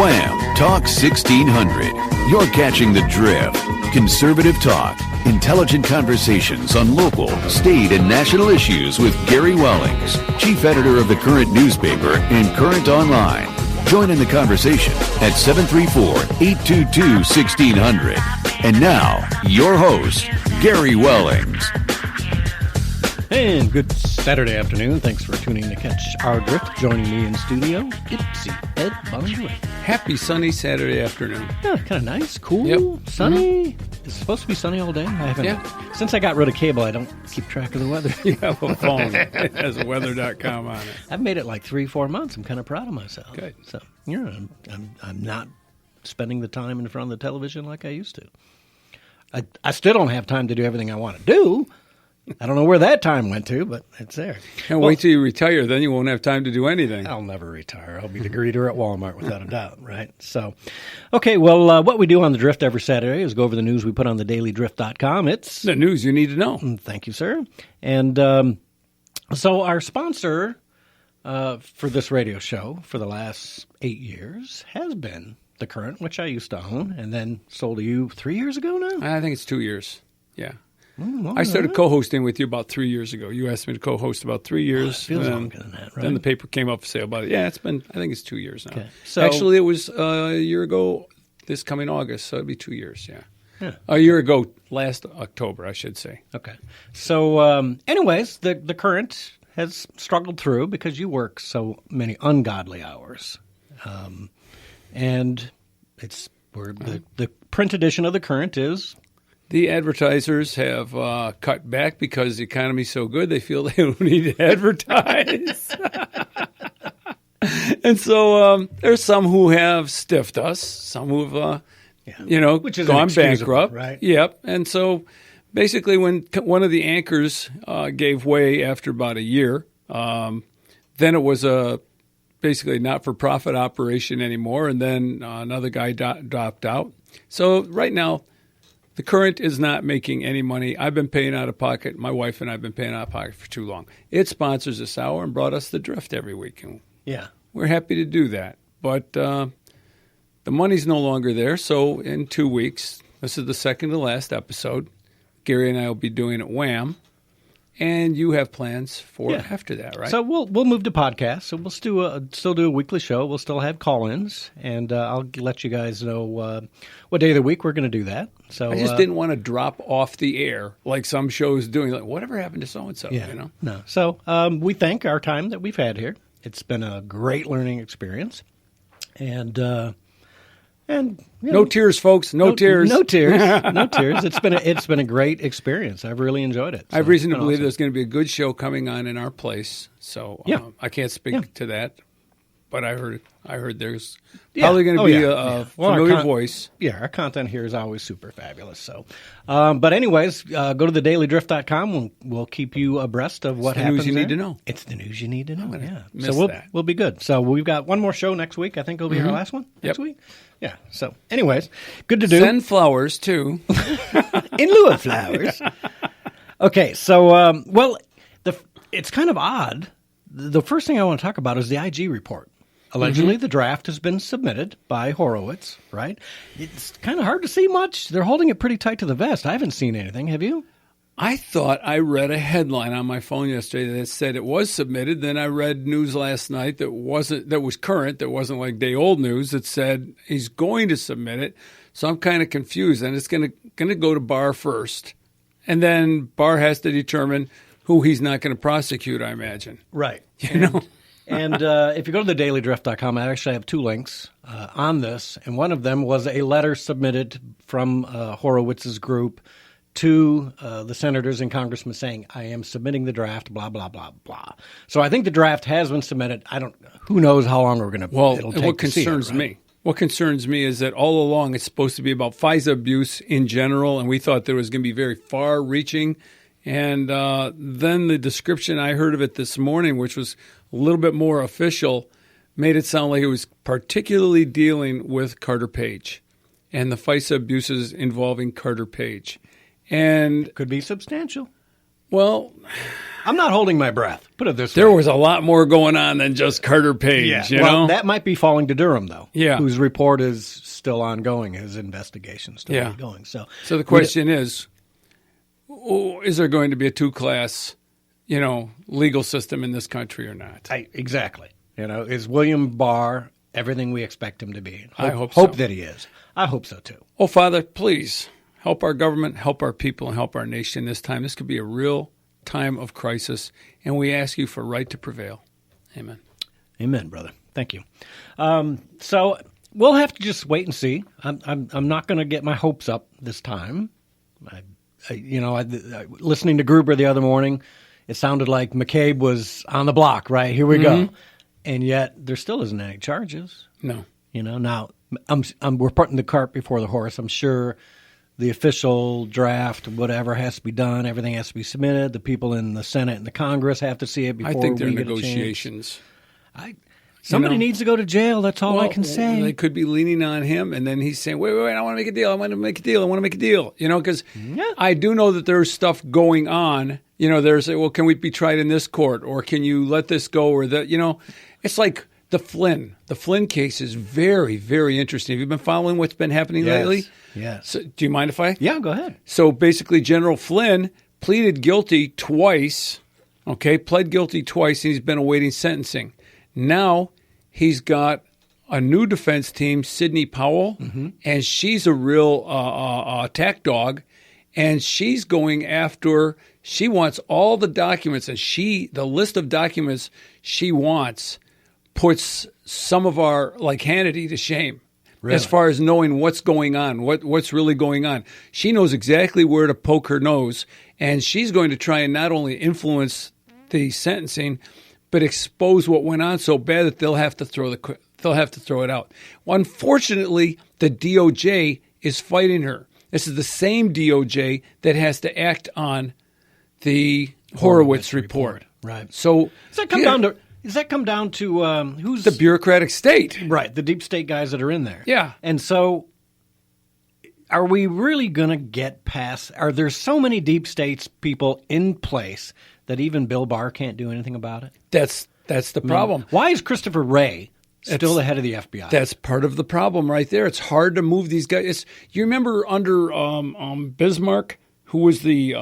Wham! Talk 1600. You're catching the drift. Conservative talk. Intelligent conversations on local, state, and national issues with Gary Wellings, chief editor of the Current newspaper and Current Online. Join in the conversation at 734-822-1600. And now, your host, Gary Wellings. And good Saturday afternoon. Thanks for tuning to catch our drift. Joining me in studio, it's Ed Bonderenka. Happy sunny Saturday afternoon. Yeah, kind of nice, cool, sunny. It's supposed to be sunny all day. I haven't. Since I got rid of cable, I don't keep track of the weather. You have a phone. It has weather.com on it. I've made it like 3-4 months. I'm kind of proud of myself. Good. So, yeah, I'm not spending the time in front of the television like I used to. I still don't have time to do everything I want to do. I don't know where that time went to, but it's there. And wait till you retire, then you won't have time to do anything. I'll never retire. I'll be the greeter at Walmart without a doubt, right? So, okay, well, what we do on The Drift every Saturday is go over the news we put on thedailydrift.com. It's the news you need to know. Thank you, sir. And so our sponsor for this radio show for the last 8 years has been The Current, which I used to own, and then sold to you 3 years ago now? I think it's 2 years, yeah. Well, I started co-hosting with you about 3 years ago. You asked me to co-host about 3 years. It feels longer than that, right? Then the paper came up for sale about it. Yeah, I think it's 2 years now. Okay. So, actually, it was a year ago this coming August, so it'd be 2 years, yeah. A year ago, last October, I should say. Okay. So, anyways, the Current has struggled through because you work so many ungodly hours. And it's where the print edition of The Current is. The advertisers have cut back because the economy's so good, they feel they don't need to advertise. And so there's some who have stiffed us, some who have, Which is gone bankrupt. Right? Yep. And so basically when one of the anchors gave way after about a year, then it was a basically not-for-profit operation anymore, and then another guy dropped out. So right now, The Current is not making any money. I've been paying out of pocket. My wife and I have been paying out of pocket for too long. It sponsors this hour and brought us The Drift every week. And we're happy to do that. But the money's no longer there. So in 2 weeks, this is the second to last episode, Gary and I will be doing it Wham! And you have plans for after that, right? So we'll move to podcasts. So we'll still do a weekly show. We'll still have call-ins, and I'll let you guys know what day of the week we're going to do that. So I just didn't want to drop off the air like some shows doing. Like, whatever happened to so-and-so, No. So we thank our time that we've had here. It's been a great learning experience. And no tears, folks. No tears. No tears. No tears. It's been a great experience. I've really enjoyed it. I have reason to believe there's going to be a good show coming on in our place. So I can't speak to that, but I heard there's probably going to be a familiar voice. Yeah, our content here is always super fabulous. So, but anyways, go to thedailydrift.com. We'll keep you abreast of what happens. It's the news you need to know. It's the news you need to know. Yeah. So we'll be good. So we've got one more show next week. I think it'll be our last one next week. Yeah. So, anyways, good to do. Send flowers, too. In lieu of flowers. Okay. So, it's kind of odd. The first thing I want to talk about is the IG report. Allegedly, the draft has been submitted by Horowitz, right? It's kind of hard to see much. They're holding it pretty tight to the vest. I haven't seen anything. Have you? I thought I read a headline on my phone yesterday that said it was submitted. Then I read news last night that was current, that wasn't like day-old news, that said he's going to submit it. So I'm kind of confused. And it's going to go to Barr first. And then Barr has to determine who he's not going to prosecute, I imagine. Right. And if you go to thedailydrift.com, I actually have 2 links on this. And one of them was a letter submitted from Horowitz's group to the senators and congressmen saying, I am submitting the draft, blah, blah, blah, blah. So I think the draft has been submitted. Who knows how long we're going to it'll take what concerns to see it, right? me. What concerns me is that all along it's supposed to be about FISA abuse in general, and we thought that it was going to be very far-reaching. And then the description I heard of it this morning, which was a little bit more official, made it sound like it was particularly dealing with Carter Page and the FISA abuses involving Carter Page. And could be substantial. Well, I'm not holding my breath. Put it this way. There was a lot more going on than just Carter Page, you know? That might be falling to Durham, though. Yeah. Whose report is still ongoing, his investigation still ongoing. So the question is there going to be a two-class, legal system in this country or not? Exactly. Is William Barr everything we expect him to be? I hope so. Hope that he is. I hope so, too. Oh, Father, please help our government, help our people, and help our nation this time. This could be a real time of crisis, and we ask you for right to prevail. Amen. Amen, brother. Thank you. So we'll have to just wait and see. I'm not going to get my hopes up this time. Listening to Gruber the other morning, it sounded like McCabe was on the block, right? Here we go. And yet there still isn't any charges. No. Now we're putting the cart before the horse. I'm sure the official draft, whatever, has to be done. Everything has to be submitted. The people in the Senate and the Congress have to see it before we get I think they're a negotiations. Somebody needs to go to jail. That's all I can say. They could be leaning on him, and then he's saying, wait, I want to make a deal. I want to make a deal. Because I do know that there's stuff going on. There's, can we be tried in this court, or can you let this go, or that, it's like the Flynn. The Flynn case is very, very interesting. Have you been following what's been happening lately? Yes. So, do you mind if I? Yeah, go ahead. So basically, General Flynn pleaded guilty twice, pled guilty twice, and he's been awaiting sentencing. Now he's got a new defense team, Sidney Powell, and she's a real attack dog, and she's going after. She wants all the documents, and the list of documents she wants puts some of our, like Hannity, to shame. Really? As far as knowing what's going on, what's really going on. She knows exactly where to poke her nose, and she's going to try and not only influence the sentencing, but expose what went on so bad that they'll have to throw it out. Well, unfortunately, the DOJ is fighting her. This is the same DOJ that has to act on the Horowitz report. Right. So does that come down to who's the bureaucratic state? Right, the deep state guys that are in there. Yeah. And so are we really going to get past – are there so many deep states people in place that even Bill Barr can't do anything about it? That's the problem. Why is Christopher Wray still the head of the FBI? That's part of the problem right there. It's hard to move these guys. You remember under Bismarck, who was the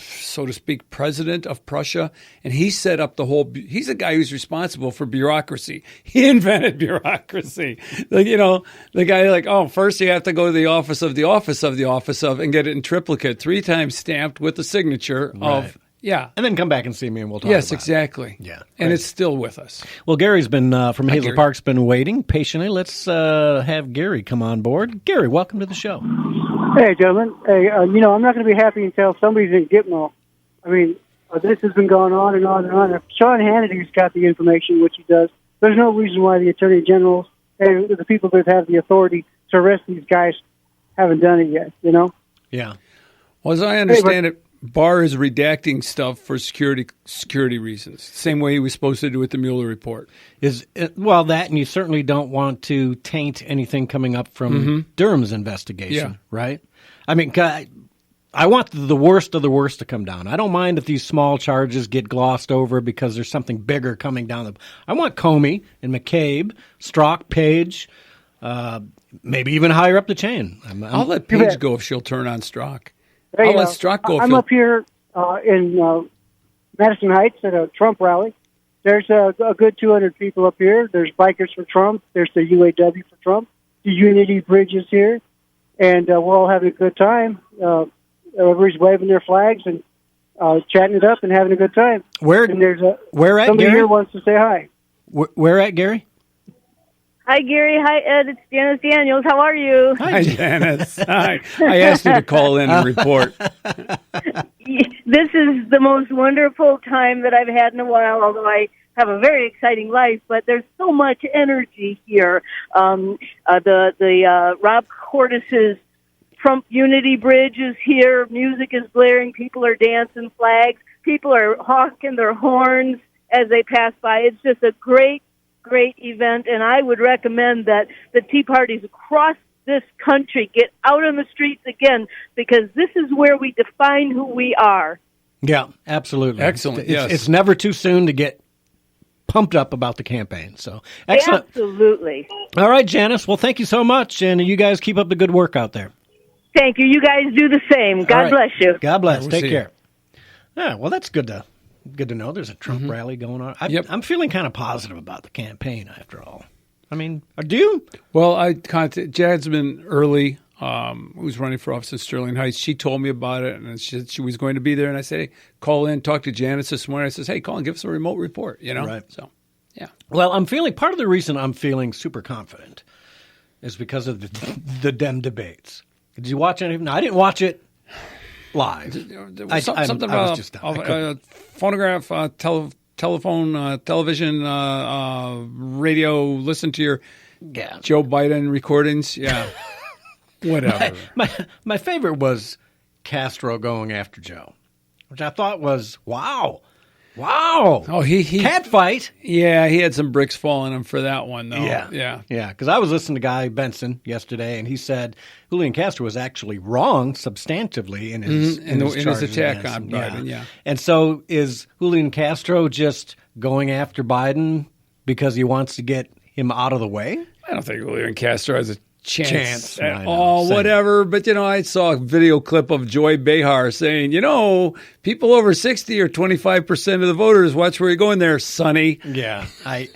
so to speak, president of Prussia, and he set up he's a guy who's responsible for bureaucracy. He invented bureaucracy. The guy first you have to go to the office of the office of the office of and get it in triplicate, 3 times stamped with the signature of. Yeah. And then come back and see me and we'll talk about it. Yes, exactly. Yeah. And it's still with us. Well, Gary's been, from Hazel Park's been waiting patiently. Let's have Gary come on board. Gary, welcome to the show. Hey, gentlemen. Hey, I'm not going to be happy until somebody's in Gitmo. I mean, this has been going on and on and on. If Sean Hannity's got the information, which he does, there's no reason why the attorney generals and the people that have the authority to arrest these guys haven't done it yet, Yeah. Well, as I understand it, Barr is redacting stuff for security reasons, same way he was supposed to do with the Mueller report. That, and you certainly don't want to taint anything coming up from Durham's investigation, right? I mean, I want the worst of the worst to come down. I don't mind if these small charges get glossed over because there's something bigger coming down. I want Comey and McCabe, Strzok, Page, maybe even higher up the chain. I'll let Page go if she'll turn on Strzok. Hey, I'll let Strzok go. I'm up here in Madison Heights at a Trump rally. There's a good 200 people up here. There's Bikers for Trump. There's the UAW for Trump. The Unity Bridge is here. And we're all having a good time. Everybody's waving their flags and chatting it up and having a good time. Where and there's somebody Gary? Here wants to say hi. Where at, Gary? Hi, Gary. Hi, Ed. It's Janice Daniels. How are you? Hi, Janice. Hi. I asked you to call in and report. This is the most wonderful time that I've had in a while, although I have a very exciting life, but there's so much energy here. The Rob Cortis's Trump Unity Bridge is here. Music is blaring. People are dancing flags. People are honking their horns as they pass by. It's just a great event, and I would recommend that the Tea Parties across this country get out on the streets again, because this is where we define who we are. Yeah, absolutely. Excellent. Yes. It's never too soon to get pumped up about the campaign. So excellent. Absolutely. All right, Janice. Well, thank you so much, and you guys keep up the good work out there. Thank you. You guys do the same. God bless you. God bless. We'll Take see care. Yeah, well, that's good to know. There's a Trump rally going on. I'm feeling kind of positive about the campaign after all. I mean, do you? Well, I contacted Jasmine Early, who's running for office in Sterling Heights. She told me about it, and she said she was going to be there. And I said, hey, call in, talk to Janice this morning. I said, hey, call and give us a remote report, Right. So, yeah. Well, part of the reason I'm feeling super confident is because of the Dem debates. Did you watch any of it? No, I didn't watch it live. There was something about phonograph, telephone, television, radio, listen to your Joe Biden recordings. Yeah. Whatever. My favorite was Castro going after Joe, which I thought was, wow. Oh, he cat fight. Yeah, he had some bricks falling him for that one, though. Yeah. Because I was listening to Guy Benson yesterday, and he said Julian Castro was actually wrong substantively in his attack on Biden. Yeah. And so is Julian Castro just going after Biden because he wants to get him out of the way? I don't think Julian Castro has a chance at I all, know. whatever. But, I saw a video clip of Joy Behar saying, people over 60 or 25% of the voters. Watch where you're going there, Sonny. Yeah. I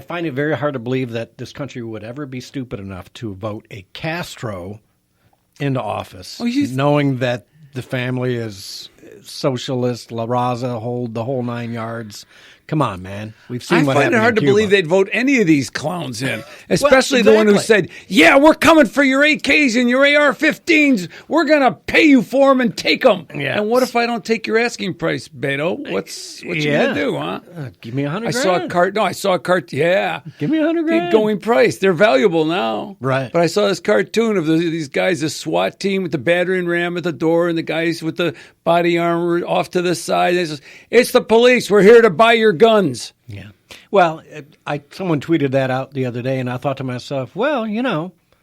find it very hard to believe that this country would ever be stupid enough to vote a Castro into office, knowing that the family is socialist, La Raza, the whole 9 yards. Come on, man. We've seen what happened I find it hard to believe they'd vote any of these clowns in, especially the one who said, yeah, we're coming for your AKs and your AR-15s. We're going to pay you for them and take them. Yeah. And what if I don't take your asking price, Beto? What you going to do, huh? Give me $100,000. I saw a cartoon. Yeah. Give me $100,000. Going price. They're valuable now. Right. But I saw this cartoon of these guys, the SWAT team with the battering ram at the door and the guys with the body armor off to the side. They says, it's the police. We're here to buy your guns. Yeah. Well, someone tweeted that out the other day, and I thought to myself, well,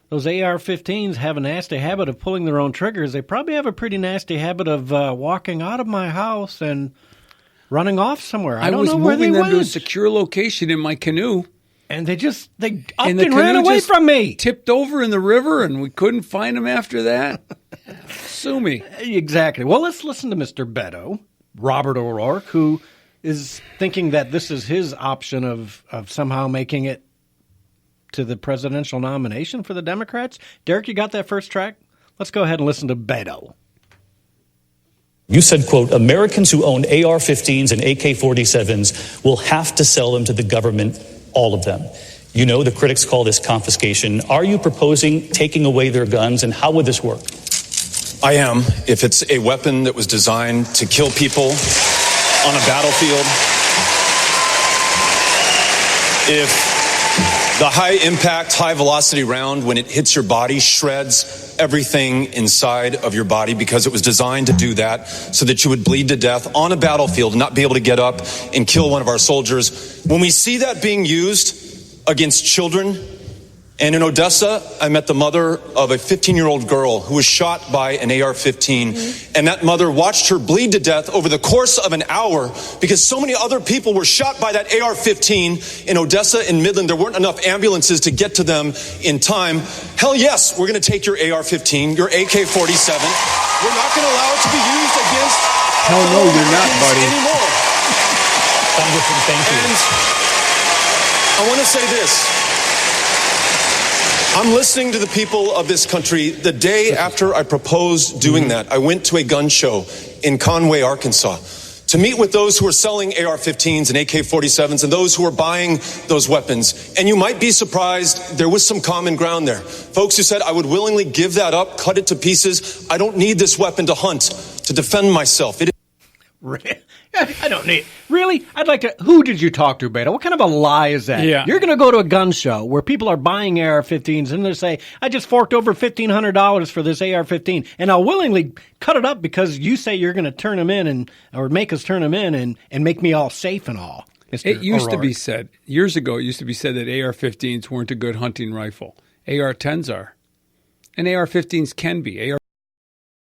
those AR-15s have a nasty habit of pulling their own triggers. They probably have a pretty nasty habit of walking out of my house and running off somewhere. I don't know where they moving them went. to a secure location in my canoe. And they up and ran away from me. Tipped over in the river, and we couldn't find them after that. Sue me. Exactly. Well, let's listen to Mr. Beto, Robert O'Rourke, who is thinking that this is his option of somehow making it to the presidential nomination for the Democrats. Derek, you got that first track? Let's go ahead and listen to Beto. You said, quote, Americans who own AR-15s and AK-47s will have to sell them to the government, all of them. The critics call this confiscation. Are you proposing taking away their guns, and how would this work? I am, if it's a weapon that was designed to kill people on a battlefield. If the high-impact, high-velocity round, when it hits your body, shreds everything inside of your body because it was designed to do that so that you would bleed to death on a battlefield and not be able to get up and kill one of our soldiers. When we see that being used against children, and in Odessa, I met the mother of a 15-year-old girl who was shot by an AR-15, and that mother watched her bleed to death over the course of an hour because so many other people were shot by that AR-15 in Odessa and Midland. There weren't enough ambulances to get to them in time. Hell yes, we're going to take your AR-15, your AK-47. We're not going to allow it to be used against Hell no, you're not, buddy. Anymore. Congressman, thank you. And I want to say this. I'm listening to the people of this country. The day after I proposed doing that, I went to a gun show in Conway, Arkansas, to meet with those who are selling AR-15s and AK-47s and those who are buying those weapons. And you might be surprised, there was some common ground there. Folks who said, I would willingly give that up, cut it to pieces. I don't need this weapon to hunt, to defend myself. I don't need. Really? I'd like to. Who did you talk to, Beto? What kind of a lie is that? Yeah. You're going to go to a gun show where people are buying AR-15s and they say, I just forked over $1,500 for this AR-15 and I'll willingly cut it up because you say you're going to turn them in or make us turn them in and make me all safe and all. Mr. It used to O'Rourke. be said, years ago, it used to be said that AR-15s weren't a good hunting rifle. AR-10s are. And AR-15s can be.